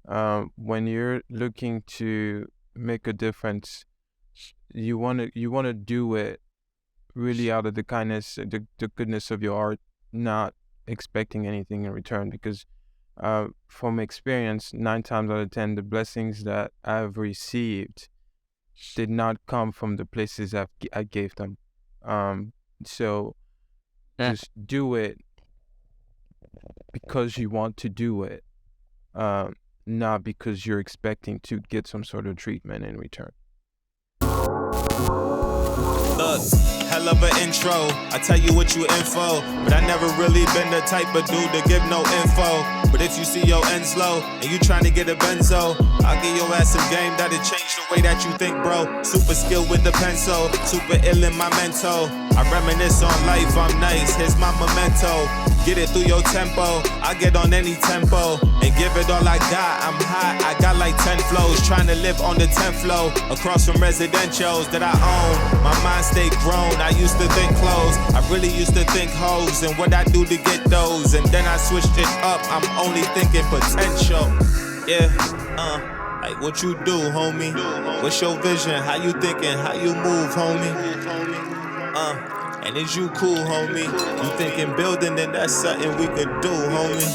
when you're looking to make a difference, you wanna do it really out of the kindness, the goodness of your heart, not expecting anything in return. Because from experience, 9 times out of 10, the blessings that I've received did not come from the places I gave them. So Yeah. just do it because you want to do it, not because you're expecting to get some sort of treatment in return. Look, hell of an intro. I tell you what you info, but I never really been the type of dude to give no info. But if you see your ends low and you trying to get a benzo, I'll give your ass some game that'll change the way that you think, bro. Super skilled with the pencil, super ill in my mental. I reminisce on life, I'm nice, here's my memento. Get it through your tempo, I get on any tempo and give it all I got. I'm hot, I got like 10 flows, trying to live on the 10th floor, across from residentials that I own. My mind stayed grown, I used to think clothes, I really used to think hoes and what I do to get those. And then I switched it up, I'm only thinking potential. Yeah, like what you do, homie? What's your vision? How you thinking? How you move, homie? And is you cool, homie? You thinking building, then that's something we could do, homie.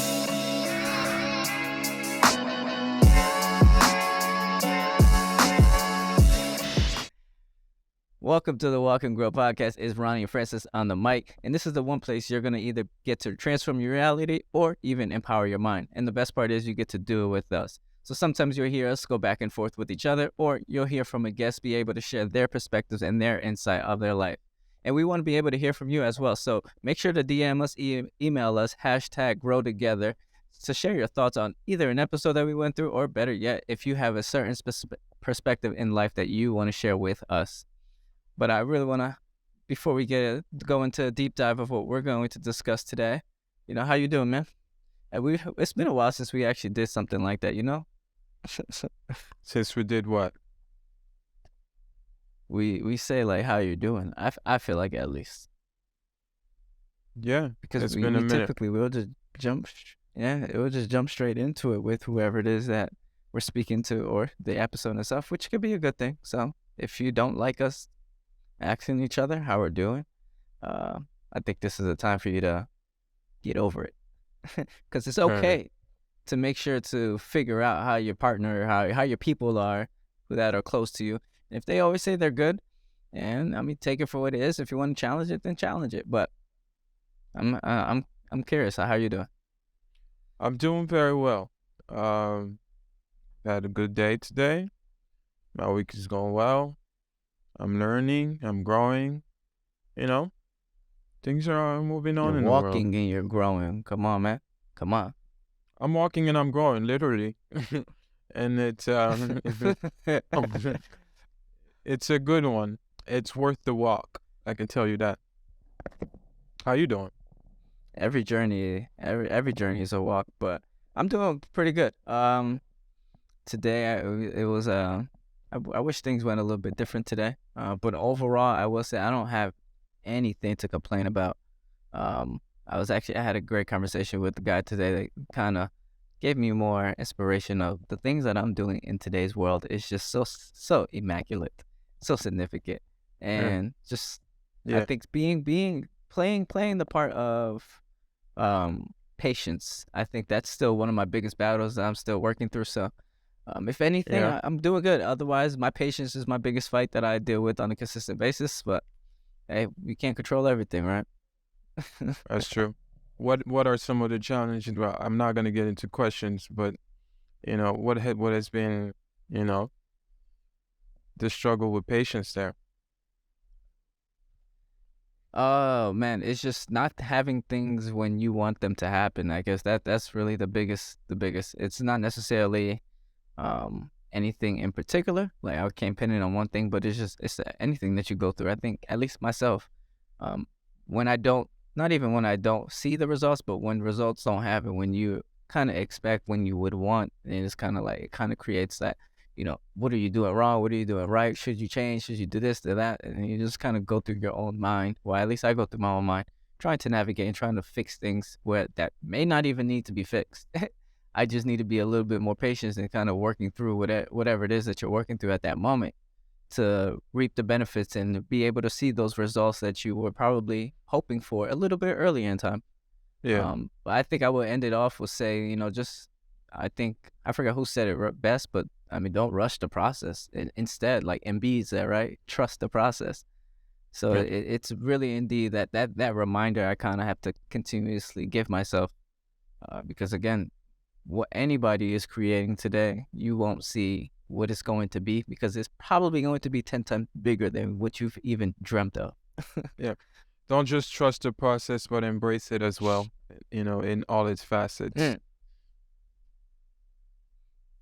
Welcome to the Walk and Grow podcast. It's Roney and Francis on the mic, and this is the one place you're going to either get to transform your reality or even empower your mind. And the best part is you get to do it with us. So sometimes you'll hear us go back and forth with each other, or you'll hear from a guest be able to share their perspectives and their insight of their life. And we want to be able to hear from you as well. So make sure to DM us, email us, #GrowTogether to share your thoughts on either an episode that we went through, or better yet, if you have a certain perspective in life that you want to share with us. But I really want to, before we go into a deep dive of what we're going to discuss today, how you doing, man? And it's been a while since we actually did something like that, Since we did what? We say like how you're doing. I feel like, at least. Yeah, Because it's we been a minute. typically we'll just jump straight into it with whoever it is that we're speaking to, or the episode itself, which could be a good thing. So if you don't like us asking each other how we're doing, I think this is a time for you to get over it. Because it's okay to make sure to figure out how your partner, how your people are that are close to you. And if they always say they're good, and take it for what it is. If you want to challenge it, then challenge it. But I'm curious, how you doing? I'm doing very well. Had a good day today. My week is going well. I'm learning. I'm growing. Things are moving on in You're the world. walking and you're growing. Come on, man. Come on. I'm walking and I'm growing, literally. And it's it's a good one. It's worth the walk. I can tell you that. How you doing? Every journey is a walk, but I'm doing pretty good. Today it was I wish things went a little bit different today. But overall, I will say I don't have anything to complain about. I had a great conversation with the guy today that kind of gave me more inspiration of the things that I'm doing in today's world. Is just so immaculate, so significant, and I think playing the part of patience. I think that's still one of my biggest battles that I'm still working through. So if anything, I'm doing good. Otherwise, my patience is my biggest fight that I deal with on a consistent basis. But hey, we can't control everything, right? That's true. What are some of the challenges? Well, I'm not gonna get into questions, but what has been the struggle with patience there? Oh man, it's just not having things when you want them to happen. I guess that's really the biggest. It's not necessarily anything in particular. Like, I can't pin it on one thing, but it's anything that you go through. I think, at least myself, when I don't, not even when I don't see the results, but when results don't happen, when you kind of expect when you would want, and it's kind of like, it kind of creates that, what are you doing wrong? What are you doing right? Should you change? Should you do this, do that? And you just kind of go through your own mind. Well, at least I go through my own mind, trying to navigate and trying to fix things where that may not even need to be fixed. I just need to be a little bit more patient and kind of working through whatever it is that you're working through at that moment to reap the benefits and be able to see those results that you were probably hoping for a little bit earlier in time. Yeah. But I think I would end it off with saying, I think, I forgot who said it best, but I mean, don't rush the process. Instead, like Embiid said, right? Trust the process. So Yeah. it's really indeed that reminder I kind of have to continuously give myself, because again, what anybody is creating today, you won't see what it's going to be because it's probably going to be 10 times bigger than what you've even dreamt of. Yeah. Don't just trust the process, but embrace it as well, in all its facets. Mm.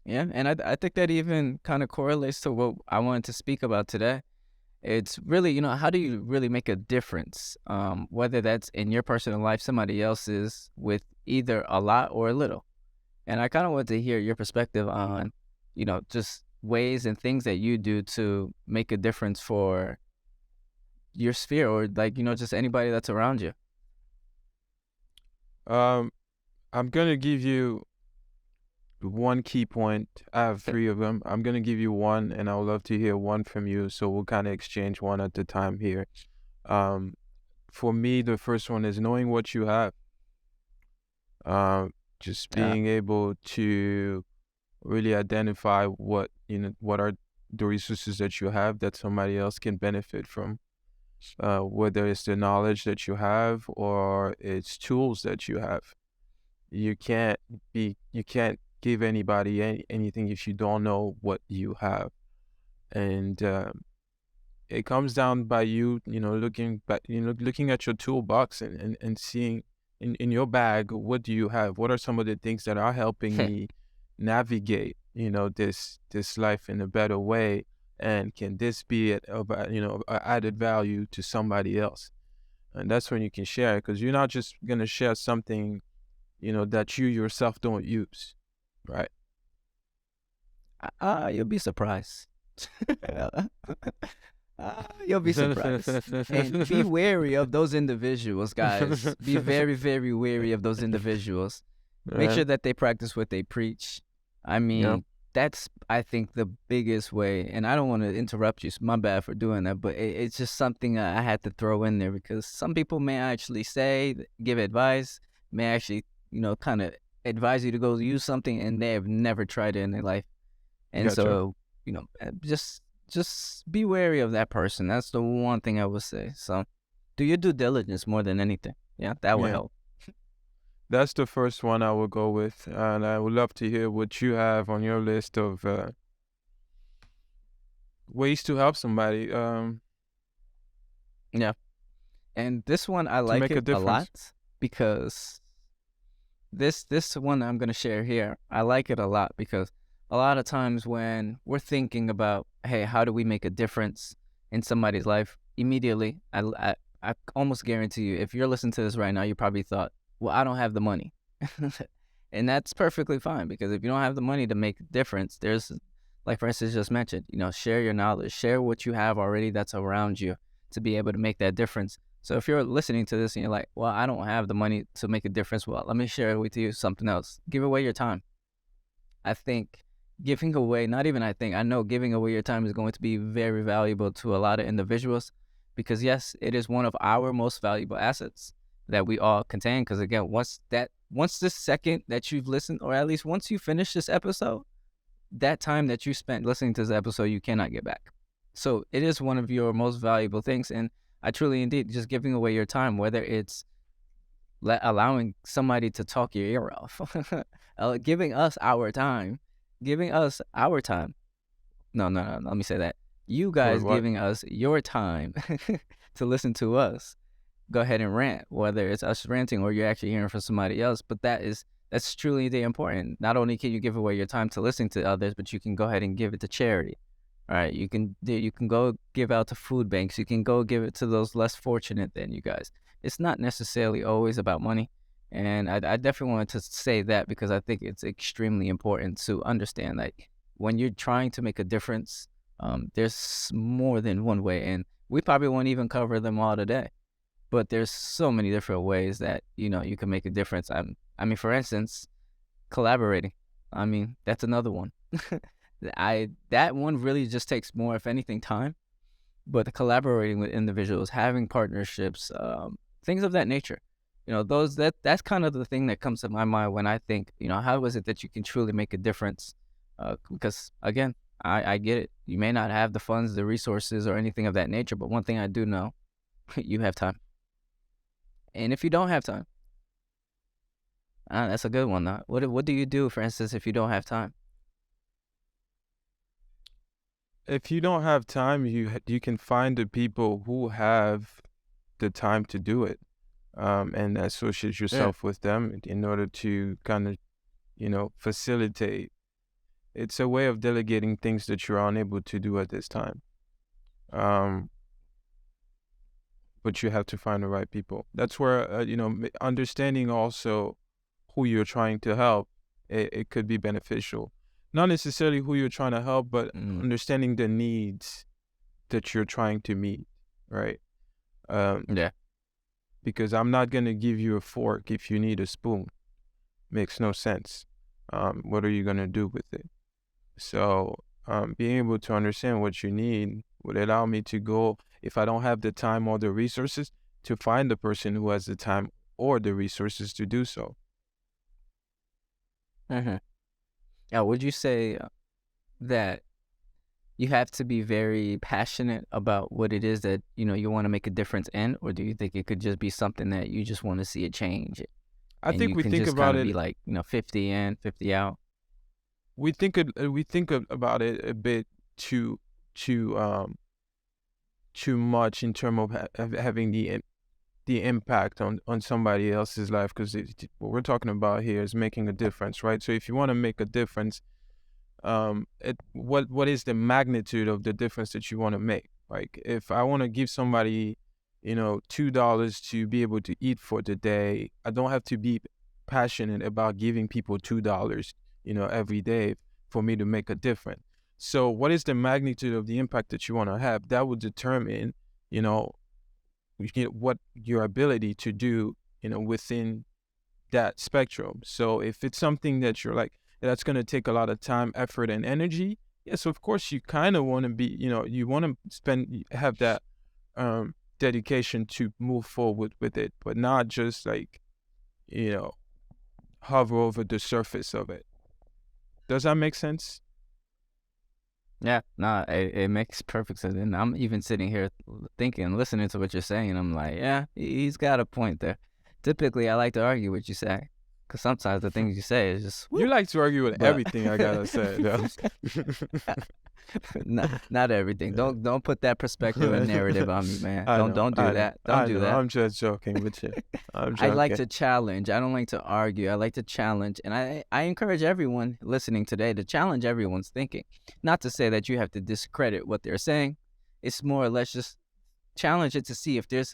Yeah, and I think that even kind of correlates to what I wanted to speak about today. It's really, how do you really make a difference? Whether that's in your personal life, somebody else's, with either a lot or a little. And I kind of want to hear your perspective on, just ways and things that you do to make a difference for your sphere or just anybody that's around you. I'm gonna give you one key point. I have 3 of them. I'm gonna give you one, and I would love to hear one from you. So we'll kind of exchange one at a time here. For me, the first one is knowing what you have. Just being able to really identify what are the resources that you have that somebody else can benefit from. Whether it's the knowledge that you have or it's tools that you have. You can't give anybody anything if you don't know what you have. And it comes down by you, looking at your toolbox and seeing in your bag, what do you have? What are some of the things that are helping me navigate, this life in a better way? And can this be a added value to somebody else? And that's when you can share it, because you're not just gonna share something, that you yourself don't use, right? You'll be surprised. You'll be surprised. And be wary of those individuals, guys. Be very, very wary of those individuals. Make sure that they practice what they preach. I mean, that's, I think, the biggest way. And I don't want to interrupt you. So my bad for doing that. But it's just something I had to throw in there, because some people may actually give advice, may actually, kind of advise you to go use something, and they have never tried it in their life. And Gotcha. so, just be wary of that person. That's the one thing I would say. So do your due diligence more than anything. Yeah, that would help. That's the first one I will go with. And I would love to hear what you have on your list of ways to help somebody. Yeah. And this one, I like make a it a difference. lot, because this one I'm going to share here, I like it a lot because a lot of times when we're thinking about, hey, how do we make a difference in somebody's life, immediately, I almost guarantee you, if you're listening to this right now, you probably thought, well, I don't have the money. And that's perfectly fine, because if you don't have the money to make a difference, there's, like Francis just mentioned, share your knowledge, share what you have already that's around you to be able to make that difference. So if you're listening to this and you're like, well, I don't have the money to make a difference, well, let me share with you something else. Give away your time. I think giving away, I know giving away your time is going to be very valuable to a lot of individuals, because yes, it is one of our most valuable assets that we all contain. Because again, once this second that you've listened, or at least once you finish this episode, that time that you spent listening to this episode, you cannot get back. So it is one of your most valuable things. And I truly, indeed, just giving away your time, whether it's allowing somebody to talk your ear off, giving us our time. No, let me say that. You guys giving us your time to listen to us. Go ahead and rant, whether it's us ranting or you're actually hearing from somebody else. But that's truly the important. Not only can you give away your time to listen to others, but you can go ahead and give it to charity. All right, you can go give out to food banks. You can go give it to those less fortunate than you guys. It's not necessarily always about money. And I definitely wanted to say that, because I think it's extremely important to understand that when you're trying to make a difference, there's more than one way. And we probably won't even cover them all today. But there's so many different ways that, you can make a difference. I mean, for instance, Collaborating. I mean, that's another one. That one really just takes more, if anything, time. But the collaborating with individuals, having partnerships, things of that nature. That's kind of the thing that comes to my mind when I think, how is it that you can truly make a difference? Because again, I get it. You may not have the funds, the resources, or anything of that nature, but one thing I do know, you have time. And if you don't have time, that's a good one. What do you do, for instance, if you don't have time? If you don't have time, you can find the people who have the time to do it, and associate yourself with them in order to kind of, facilitate. It's a way of delegating things that you're unable to do at this time. But you have to find the right people. That's where, understanding also who you're trying to help, it could be beneficial. Not necessarily who you're trying to help, but understanding the needs that you're trying to meet, right? Yeah. Because I'm not going to give you a fork if you need a spoon. Makes no sense. What are you going to do with it? So being able to understand what you need would allow me to go, if I don't have the time or the resources, to find the person who has the time or the resources to do so. Now, would you say that you have to be very passionate about what it is that, you want to make a difference in, or do you think it could just be something that you just want to see a change? I think we think about it. Be like, 50 in, 50 out. We think about it a bit too much in terms of having the impact on somebody else's life, because what we're talking about here is making a difference, right? So if you want to make a difference, what is the magnitude of the difference that you want to make? Like, if I want to give somebody, $2 to be able to eat for the day, I don't have to be passionate about giving people $2, every day for me to make a difference. So what is the magnitude of the impact that you want to have? That will determine, what your ability to do, within that spectrum. So if it's something that you're like, that's going to take a lot of time, effort, and energy, yes, of course, you kind of want to be, you want to have that dedication to move forward with it, but not just like, hover over the surface of it. Does that make sense? Yeah, no, it makes perfect sense. And I'm even sitting here thinking, listening to what you're saying, I'm like, yeah, he's got a point there. Typically, I like to argue what you say, because sometimes the things you say is just... You like to argue with everything I gotta say, though. Not everything. Don't put that perspective and narrative on me, man. Don't do that. Don't do that. I'm just joking with you. I like to challenge. I don't like to argue. I like to challenge, and I encourage everyone listening today to challenge everyone's thinking. Not to say that you have to discredit what they're saying. It's more or less just challenge it to see if there's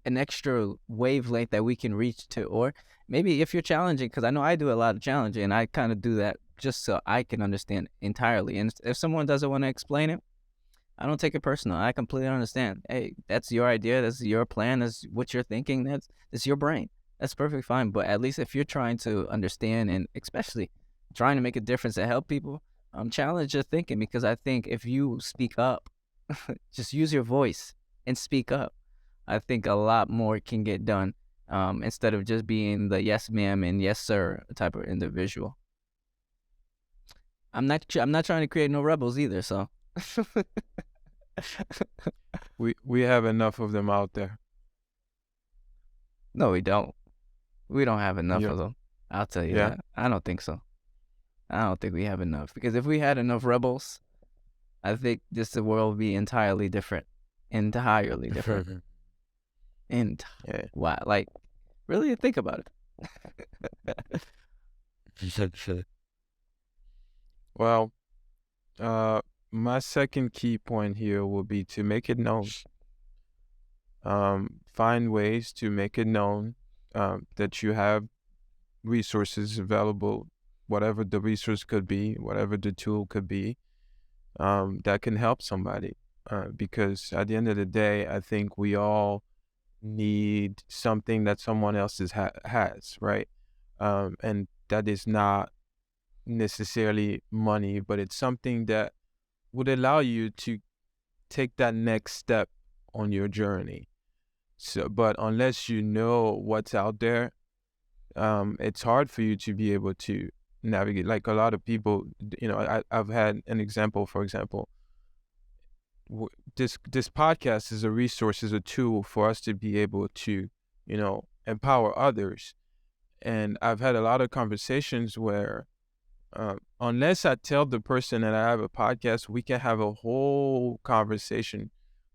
an extra wavelength that we can reach to, or maybe if you're challenging, because I know I do a lot of challenging, and I kind of do that just so I can understand entirely. And if someone doesn't want to explain it, I don't take it personal. I completely understand. Hey, that's your idea. That's your plan. That's what you're thinking. That's your brain. That's perfectly fine. But at least if you're trying to understand, and especially trying to make a difference and help people, challenge your thinking, because I think if you speak up, just use your voice and speak up, I think a lot more can get done, instead of just being the yes ma'am and yes sir type of individual. I'm not trying to create no rebels either, so. We have enough of them out there. No, we don't. We don't have enough of them. I'll tell you that. I don't think so. I don't think we have enough, because if we had enough rebels, I think the world would be entirely different. Entirely different. Wow, like, really think about it. Well, my second key point here will be to make it known. Find ways to make it known that you have resources available, whatever the resource could be, whatever the tool could be, that can help somebody. Because at the end of the day, I think we all need something that someone else has, right? And that is not necessarily money, but it's something that would allow you to take that next step on your journey. So, but unless you know what's out there, it's hard for you to be able to navigate. Like a lot of people, I've had an example. For example, this podcast is a resource, is a tool for us to be able to, empower others. And I've had a lot of conversations where, unless I tell the person that I have a podcast, we can have a whole conversation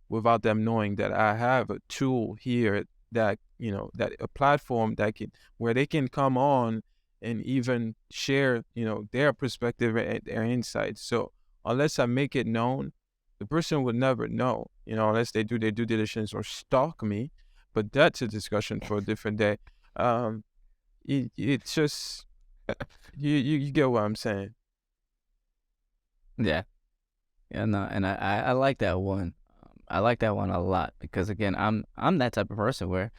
without them knowing that I have a tool here that, that a platform that where they can come on and even share, their perspective and their insights. So unless I make it known, the person would never know, unless they do their due diligence or stalk me. But that's a discussion for a different day. It's just, you get what I'm saying. Yeah. Yeah, no, and I like that one. I like that one a lot because again, I'm that type of person where,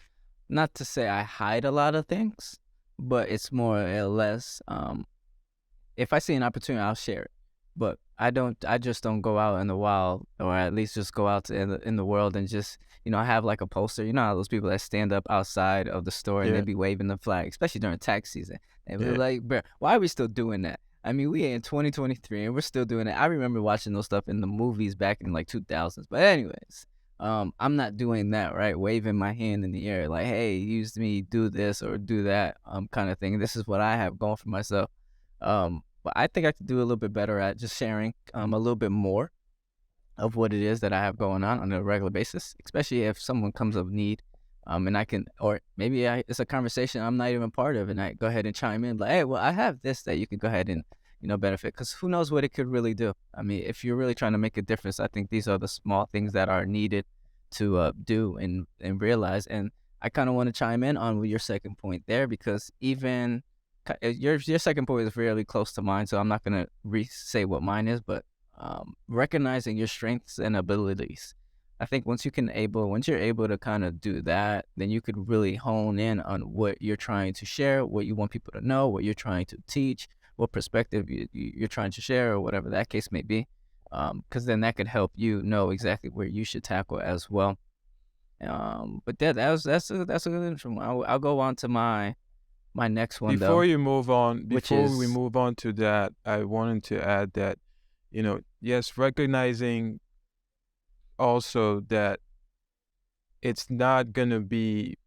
not to say I hide a lot of things, but it's more or less, if I see an opportunity, I'll share it. But I just don't go out in the wild, or at least just go out in the world and just, have like a poster. You know how those people that stand up outside of the store and they be waving the flag, especially during tax season. They be like, bro, why are we still doing that? I mean, we in 2023 and we're still doing it. I remember watching those stuff in the movies back in like 2000s. But anyways, I'm not doing that, right? Waving my hand in the air like, hey, use me, do this or do that, kind of thing. This is what I have going for myself. But I think I could do a little bit better at just sharing a little bit more of what it is that I have going on a regular basis, especially if someone comes of need. And I can, or maybe it's a conversation I'm not even part of, and I go ahead and chime in, like, hey, well, I have this that you can go ahead and, benefit, because who knows what it could really do. I mean, if you're really trying to make a difference, I think these are the small things that are needed to do and realize. And I kind of want to chime in on your second point there, because even your second point is really close to mine, so I'm not going to re-say what mine is, but recognizing your strengths and abilities. I think once you're able to kind of do that, then you could really hone in on what you're trying to share, what you want people to know, what you're trying to teach, what perspective you're trying to share, or whatever that case may be. Because then that could help you know exactly where you should tackle as well. But that's a good one. I'll go on to my next one Before though. we move on to that, I wanted to add that, yes, recognizing also that it's not gonna be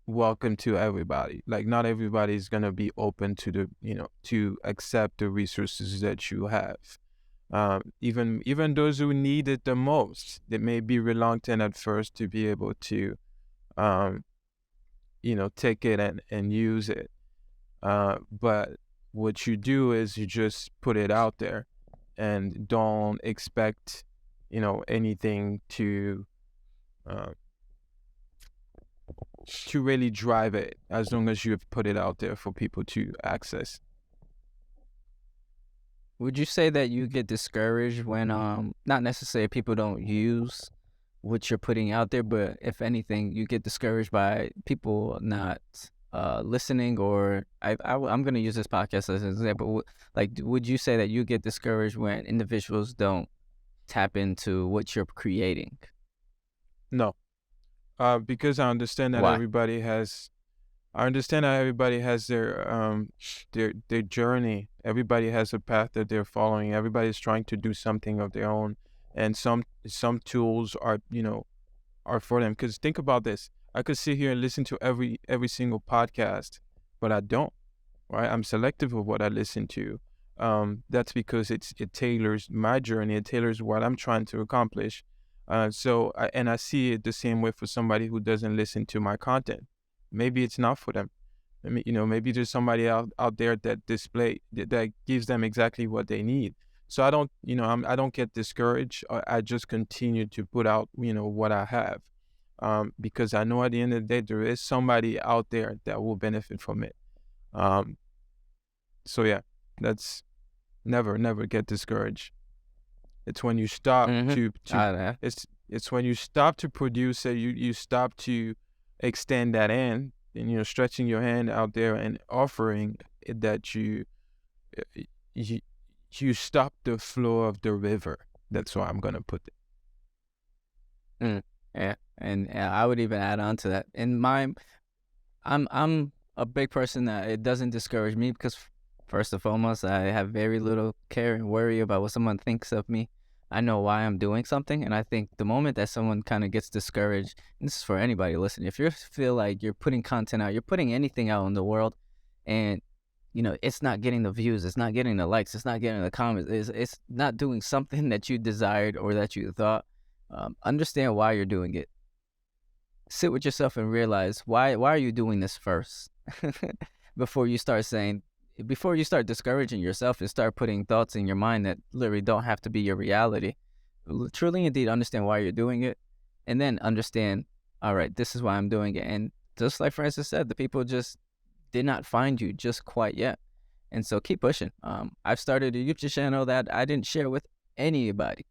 welcome to everybody. Like, not everybody's gonna be open to to accept the resources that you have. Even those who need it the most, they may be reluctant at first to be able to, take it and use it. But what you do is you just put it out there and don't expect, anything to really drive it, as long as you've put it out there for people to access. Would you say that you get discouraged when not necessarily people don't use what you're putting out there, but if anything, you get discouraged by people not listening? Or I'm gonna use this podcast as an example. Like, would you say that you get discouraged when individuals don't tap into what you're creating? No, because I understand that Why? everybody has their journey. Everybody has a path that they're following. Everybody's trying to do something of their own, and some tools are are for them. Because think about this: I could sit here and listen to every single podcast, but I don't. Right? I'm selective of what I listen to. That's because it tailors my journey. It tailors what I'm trying to accomplish. So I see it the same way for somebody who doesn't listen to my content. Maybe it's not for them. I mean, maybe there's somebody out there that that gives them exactly what they need. So I don't, I don't get discouraged. I just continue to put out, what I have, because I know at the end of the day there is somebody out there that will benefit from it. So yeah, that's never get discouraged. It's when you stop to it's when you stop to produce it, you stop to extend that hand, and stretching your hand out there and offering it, that you you you stop the flow of the river. That's why I'm gonna put it. Yeah, and I would even add on to that. In my, I'm a big person that it doesn't discourage me because first and foremost, I have very little care and worry about what someone thinks of me. I know why I'm doing something, and I think the moment that someone kind of gets discouraged, and this is for anybody listening, if you feel like you're putting content out, you're putting anything out in the world, and it's not getting the views, it's not getting the likes, it's not getting the comments, it's not doing something that you desired or that you thought. Understand why you're doing it. Sit with yourself and realize why are you doing this first before you start discouraging yourself and start putting thoughts in your mind that literally don't have to be your reality. Truly indeed understand why you're doing it, and then understand, all right, this is why I'm doing it. And just like Francis said, the people just did not find you just quite yet, and so keep pushing. I've started a YouTube channel that I didn't share with anybody.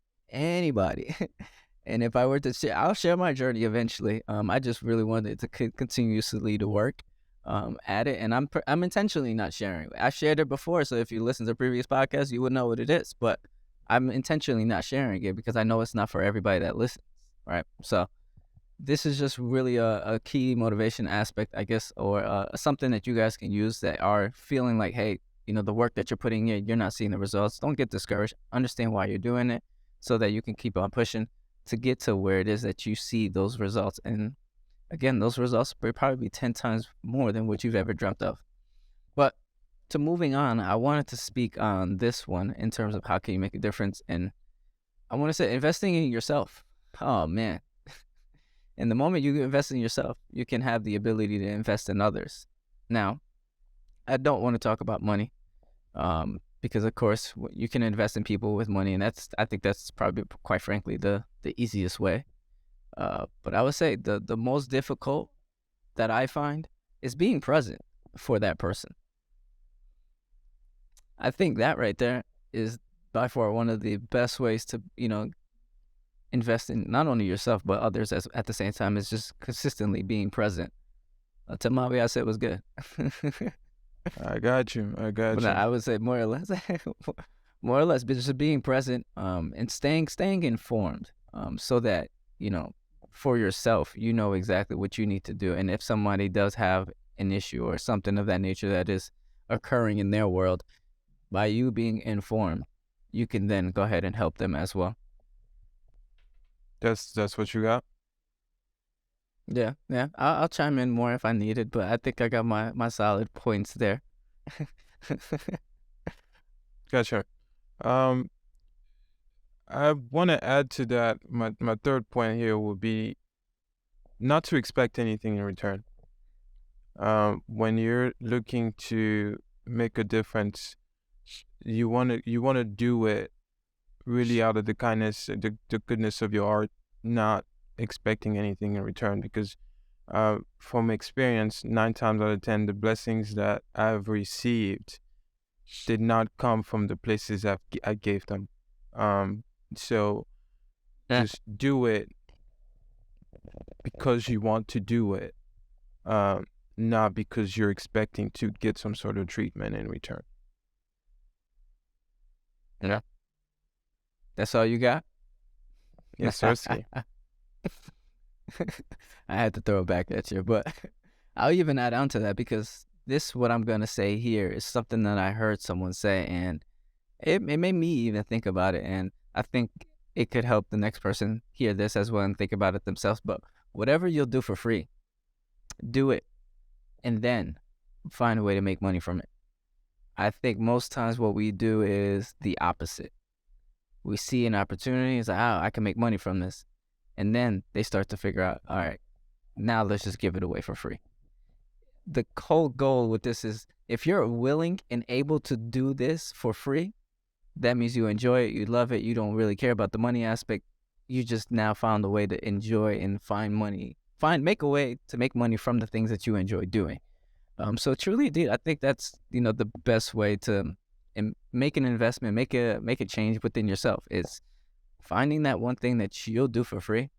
And if I were to share, I'll share my journey eventually. I just really wanted to continuously to work at it, and I'm intentionally not sharing. I shared it before, so if you listen to previous podcasts, you would know what it is. But I'm intentionally not sharing it because I know it's not for everybody that listens, right? So this is just really a key motivation aspect, I guess, or something that you guys can use that are feeling like, hey, the work that you're putting in, you're not seeing the results. Don't get discouraged. Understand why you're doing it so that you can keep on pushing to get to where it is that you see those results. And again, those results will probably be 10 times more than what you've ever dreamt of. But to moving on, I wanted to speak on this one in terms of how can you make a difference. And I want to say investing in yourself. Oh, man. And the moment you invest in yourself, you can have the ability to invest in others. Now, I don't want to talk about money. Because of course you can invest in people with money, and I think that's probably, quite frankly, the easiest way. But I would say the most difficult that I find is being present for that person. I think that right there is by far one of the best ways to invest in not only yourself but others at the same time, is just consistently being present. Tamabi, I said was good. I got you. But I would say more or less, but just being present, and staying informed, so that for yourself, exactly what you need to do. And if somebody does have an issue or something of that nature that is occurring in their world, by you being informed, you can then go ahead and help them as well. That's what you got? Yeah. I'll chime in more if I need it, but I think I got my solid points there. Gotcha. I want to add to that. My third point here would be not to expect anything in return. When you're looking to make a difference, you want to do it really out of the kindness, the goodness of your heart, not expecting anything in return, because from experience, 9 times out of 10, the blessings that I've received did not come from the places I gave them. So just do it because you want to do it, not because you're expecting to get some sort of treatment in return. Yeah. That's all you got? Yes, sir. I had to throw it back at you, but I'll even add on to that, because what I'm going to say here is something that I heard someone say, and it made me even think about it, and I think it could help the next person hear this as well and think about it themselves. But whatever you'll do for free, do it, and then find a way to make money from it. I think most times what we do is the opposite. We see an opportunity, it's like, oh, I can make money from this. And then they start to figure out, all right, now let's just give it away for free. The whole goal with this is, if you're willing and able to do this for free, that means you enjoy it, you love it, you don't really care about the money aspect. You just now found a way to enjoy and make a way to make money from the things that you enjoy doing. So truly, dude, I think that's, the best way to make an investment, make a change within yourself, is finding that one thing that you'll do for free,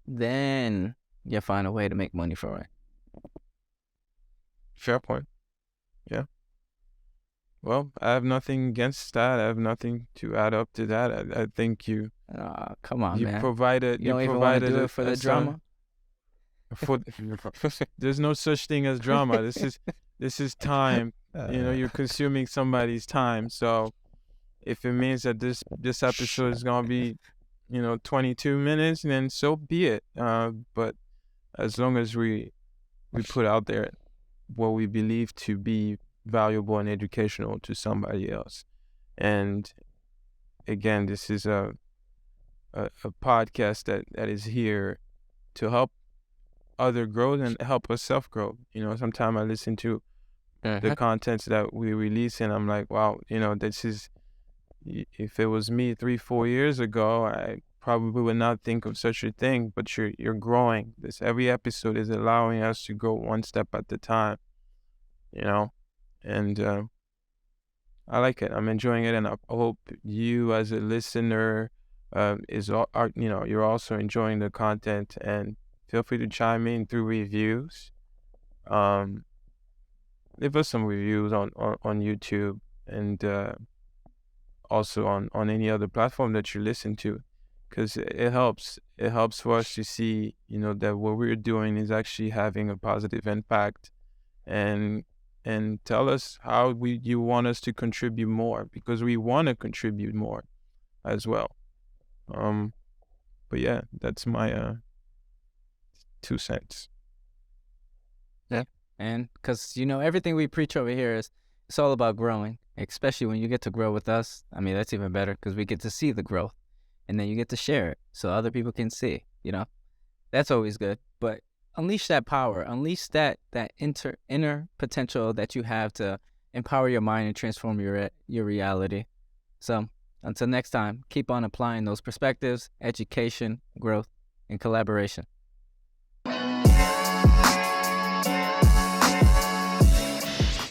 then you'll find a way to make money for it. Fair point. Yeah. Well, I have nothing against that. I have nothing to add up to that. I think Come on, you man. provided You you don't even want to provided do it for the drama? for there's no such thing as drama. This is time. You're consuming somebody's time. So if it means that this episode is gonna be 22 minutes, then so be it. But as long as we put out there what we believe to be valuable and educational to somebody else. And again, this is a podcast that is here to help other grow and help us self grow. Sometimes I listen to the contents that we release and I'm like, wow, this is, if it was me 3-4 years ago, I probably would not think of such a thing. But you're growing. Every episode is allowing us to go one step at a time. And I like it. I'm enjoying it, and I hope you, as a listener, you're also enjoying the content. And feel free to chime in through reviews. Leave us some reviews on YouTube, and also on any other platform that you listen to, because it helps. It helps for us to see, that what we're doing is actually having a positive impact, and tell us how you want us to contribute more, because we want to contribute more as well. But yeah, that's my 2 cents. Yeah. And because, everything we preach over here it's all about growing, especially when you get to grow with us. I mean, that's even better because we get to see the growth, and then you get to share it so other people can see, That's always good. But unleash that power, unleash that inner potential that you have to empower your mind and transform your reality. So until next time, keep on applying those perspectives, education, growth, and collaboration.